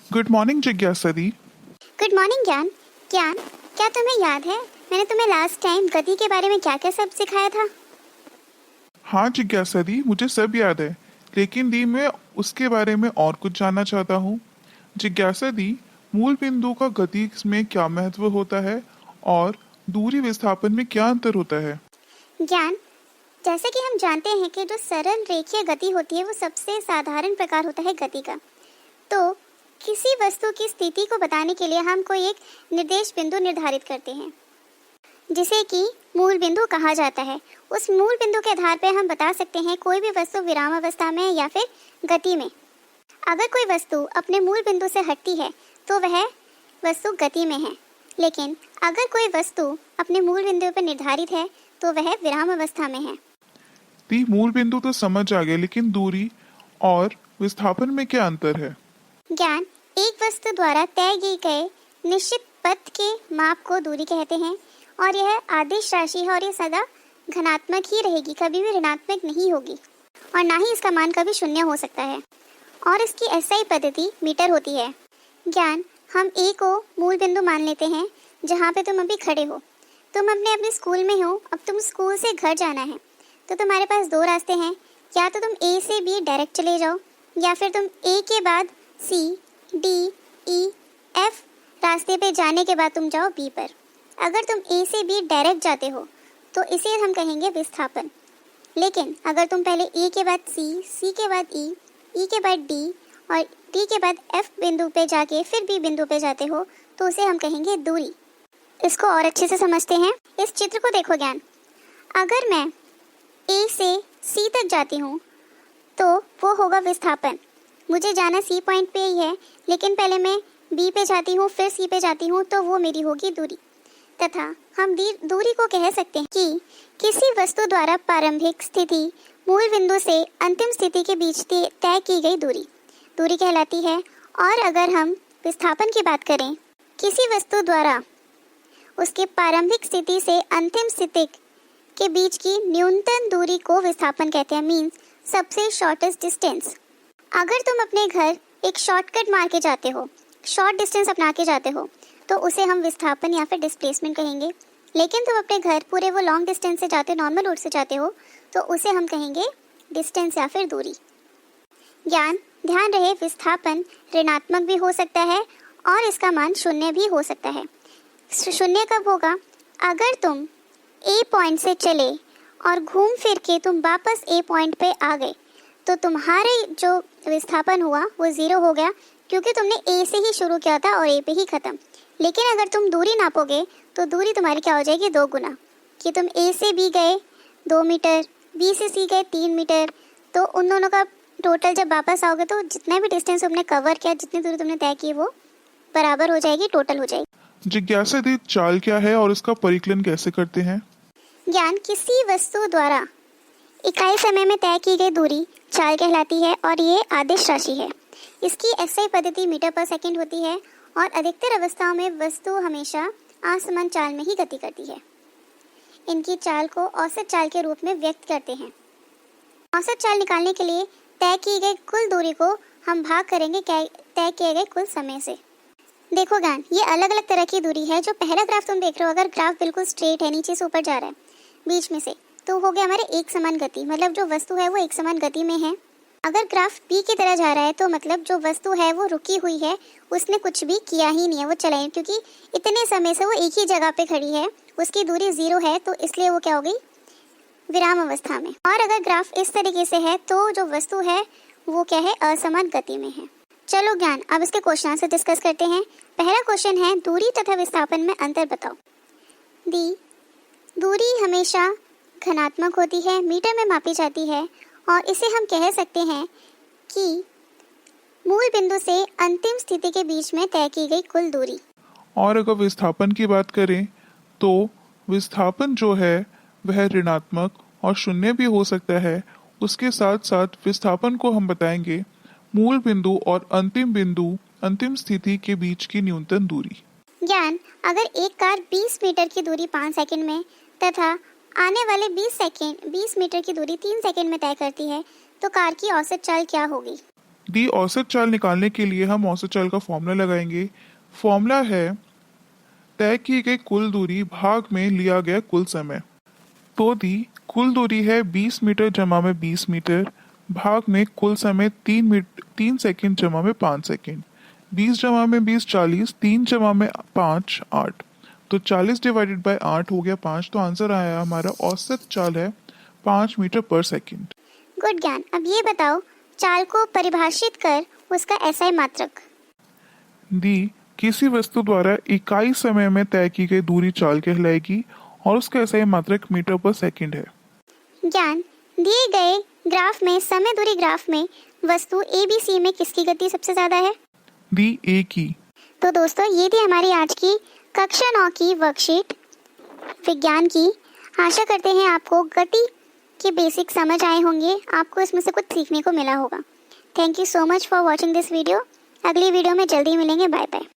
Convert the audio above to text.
Good morning जिज्ञासा दी। Good morning ज्ञान। ज्ञान, क्या तुम्हें याद है मैंने तुम्हें लास्ट टाइम गति के बारे में क्या क्या सब सिखाया था? हाँ जिज्ञासा दी, मुझे सब याद है, लेकिन दी मैं उसके बारे में और कुछ जानना चाहता हूँ। जिज्ञासा दी, मूल बिंदु का गति में क्या महत्व होता है और दूरी विस्थापन में क्या अंतर होता है? ज्ञान, जैसे कि हम जानते हैं कि जो सरल रेखीय गति होती है वो सबसे साधारण प्रकार होता है गति का। तो किसी वस्तु की स्थिति को बताने के लिए हम कोई एक निर्देश बिंदु निर्धारित करते हैं जिसे कि मूल बिंदु कहा जाता है। उस मूल बिंदु के आधार पर हम बता सकते हैं कोई भी वस्तु विराम अवस्था में है या फिर गति में। अगर कोई वस्तु अपने मूल बिंदु से हटती है तो वह वस्तु गति में है, लेकिन अगर कोई वस्तु अपने मूल बिंदु पर निर्धारित है तो वह विराम अवस्था में है। दी, मूल बिंदु तो समझ आ गया, लेकिन दूरी और विस्थापन में क्या अंतर है? ज्ञान, एक वस्तु द्वारा तय किए गए निश्चित पथ के माप को दूरी कहते हैं और यह आदिश राशि है और यह सदा धनात्मक ही रहेगी, कभी भी ऋणात्मक नहीं होगी और ना ही इसका मान कभी शून्य हो सकता है और इसकी एसआई पद्धति मीटर होती है। ज्ञान, हम ए को मूल बिंदु मान लेते हैं जहाँ पे तुम अभी खड़े हो। तुम अपने स्कूल में हो, अब तुम स्कूल से घर जाना है तो तुम्हारे पास दो रास्ते हैं, या तो तुम ए से बी डायरेक्ट चले जाओ या फिर तुम ए के बाद सी डी ई एफ रास्ते पे जाने के बाद तुम जाओ बी पर। अगर तुम ए से बी डायरेक्ट जाते हो तो इसे हम कहेंगे विस्थापन, लेकिन अगर तुम पहले ए के बाद सी के बाद ई के बाद डी और डी के बाद एफ बिंदु पे जाके फिर बी बिंदु पे जाते हो तो उसे हम कहेंगे दूरी। इसको और अच्छे से समझते हैं, इस चित्र को देखो ज्ञान। अगर मैं ए से सी तक जाती हूँ तो वो होगा विस्थापन। मुझे जाना सी पॉइंट पे ही है, लेकिन पहले मैं बी पे जाती हूँ फिर सी पे जाती हूँ तो वो मेरी होगी दूरी। तथा हम दूरी को कह सकते हैं कि किसी वस्तु द्वारा प्रारंभिक स्थिति मूल बिंदु से अंतिम स्थिति के बीच तय की गई दूरी दूरी कहलाती है। और अगर हम विस्थापन की बात करें, किसी वस्तु द्वारा उसके प्रारंभिक स्थिति से अंतिम स्थिति के बीच की न्यूनतम दूरी को विस्थापन कहते हैं, मीन्स सबसे शॉर्टेस्ट डिस्टेंस। अगर तुम अपने घर एक शॉर्टकट मार के जाते हो, शॉर्ट डिस्टेंस अपना के जाते हो तो उसे हम विस्थापन या फिर डिस्प्लेसमेंट कहेंगे, लेकिन तुम अपने घर पूरे वो लॉन्ग डिस्टेंस से जाते हो, नॉर्मल रोड से जाते हो तो उसे हम कहेंगे डिस्टेंस या फिर दूरी। ज्ञान, ध्यान रहे विस्थापन ऋणात्मक भी हो सकता है और इसका मान शून्य भी हो सकता है। शून्य कब होगा? अगर तुम ए पॉइंट से चले और घूम फिर के तुम वापस ए पॉइंट पे आ गए तो तुम्हारे जो विस्थापन हुआ वो ज़ीरो हो गया, क्योंकि तुमने ए से ही शुरू किया था और ए पे ही ख़त्म। लेकिन अगर तुम दूरी नापोगे तो दूरी तुम्हारी क्या हो जाएगी? 2 गुना, कि तुम ए से बी गए 2 मीटर, बी से सी गए 3 मीटर, तो उन दोनों का टोटल जब वापस आओगे तो जितना भी डिस्टेंस तुमने कवर किया, जितनी दूरी तुमने तय की, वो बराबर हो जाएगी, टोटल हो जाएगी। जिज्ञासा दी, चाल क्या है और उसका परिकलन कैसे करते हैं? ज्ञान, किसी वस्तु द्वारा इकाई समय में तय की गई दूरी चाल कहलाती है और ये आदिश राशि है। इसकी एसआई पद्धति मीटर पर सेकंड होती है और अधिकतर अवस्थाओं में वस्तु हमेशा असमान चाल में ही गति करती है। इनकी चाल को औसत चाल के रूप में व्यक्त करते हैं। औसत चाल निकालने के लिए तय की गई कुल दूरी को हम भाग करेंगे तय किए गए कुल समय से। देखो ज्ञान, ये अलग अलग तरह की दूरी है। जो पहला ग्राफ तुम देख रहे हो, अगर ग्राफ बिल्कुल स्ट्रेट है, नीचे से ऊपर जा रहा है बीच में से, तो हो गया हमारे एक समान गति, मतलब जो वस्तु है वो एक समान गति में है। अगर ग्राफ बी की तरह जा रहा है तो मतलब जो वस्तु है वो रुकी हुई है, उसने कुछ भी किया ही नहीं है, वो चला ही, क्योंकि इतने समय से वो एक ही जगह पे खड़ी है, उसकी दूरी 0 है, तो इसलिए वो क्या हो गई? विराम अवस्था में। और अगर ग्राफ इस तरीके से है तो जो वस्तु है वो क्या है? असमान गति में है। चलो ज्ञान, अब इसके क्वेश्चन आंसर डिस्कस करते हैं। पहला क्वेश्चन है, दूरी तथा विस्थापन में अंतर बताओ। दी, दूरी हमेशा घनात्मक होती है, मीटर में मापी जाती है और इसे हम कह सकते हैं कि मूल बिंदु से अंतिम स्थिति के बीच में तय की गई कुल दूरी। और अगर विस्थापन की बात करें तो विस्थापन जो है वह ऋणात्मक और शून्य भी हो सकता है। उसके साथ साथ विस्थापन को हम बताएंगे मूल बिंदु और अंतिम स्थिति के बीच की न्यूनतम दूरी। ज्ञान, अगर एक कार 20 मीटर की दूरी 5 सेकंड में तथा आने वाले 20 मीटर की दूरी 3 सेकंड में तय करती है तो कार की औसत चाल क्या होगी? दी औसत चाल निकालने के लिए हम औसत चाल का फॉर्मूला लगाएंगे। फॉर्मूला है तय की गई कुल दूरी भाग में लिया गया कुल समय। तो दी कुल दूरी है 20 मीटर जमा में 20 मीटर भाग में कुल समय 3 सेकंड जमा में 5 सेकंड। 20 जमा में 20 40, 3 जमा में 5 8, तो 40 डिवाइडेड बाय 8 हो गया 5। तो आंसर आया हमारा औसत चाल है 5 मीटर पर सेकंड। गुड ज्ञान। अब ये बताओ, चाल को परिभाषित कर उसका एसआई मात्रक। दी किसी वस्तु द्वारा इकाई समय में तय की गई दूरी चाल कहलाएगी और उसका एसआई मात्रक मीटर पर सेकंड है। ज्ञान, दिए गए ग्राफ में समय दूरी ग्राफ में वस्तु ABC में किसकी गति सबसे ज्यादा है? दी ए की। तो दोस्तों, ये थी हमारी आज की कक्षा 9 की वर्कशीट विज्ञान की। आशा करते हैं आपको गति के बेसिक समझ आए होंगे, आपको इसमें से कुछ सीखने को मिला होगा। Thank you so much for watching this video. अगली वीडियो में जल्दी मिलेंगे। Bye bye.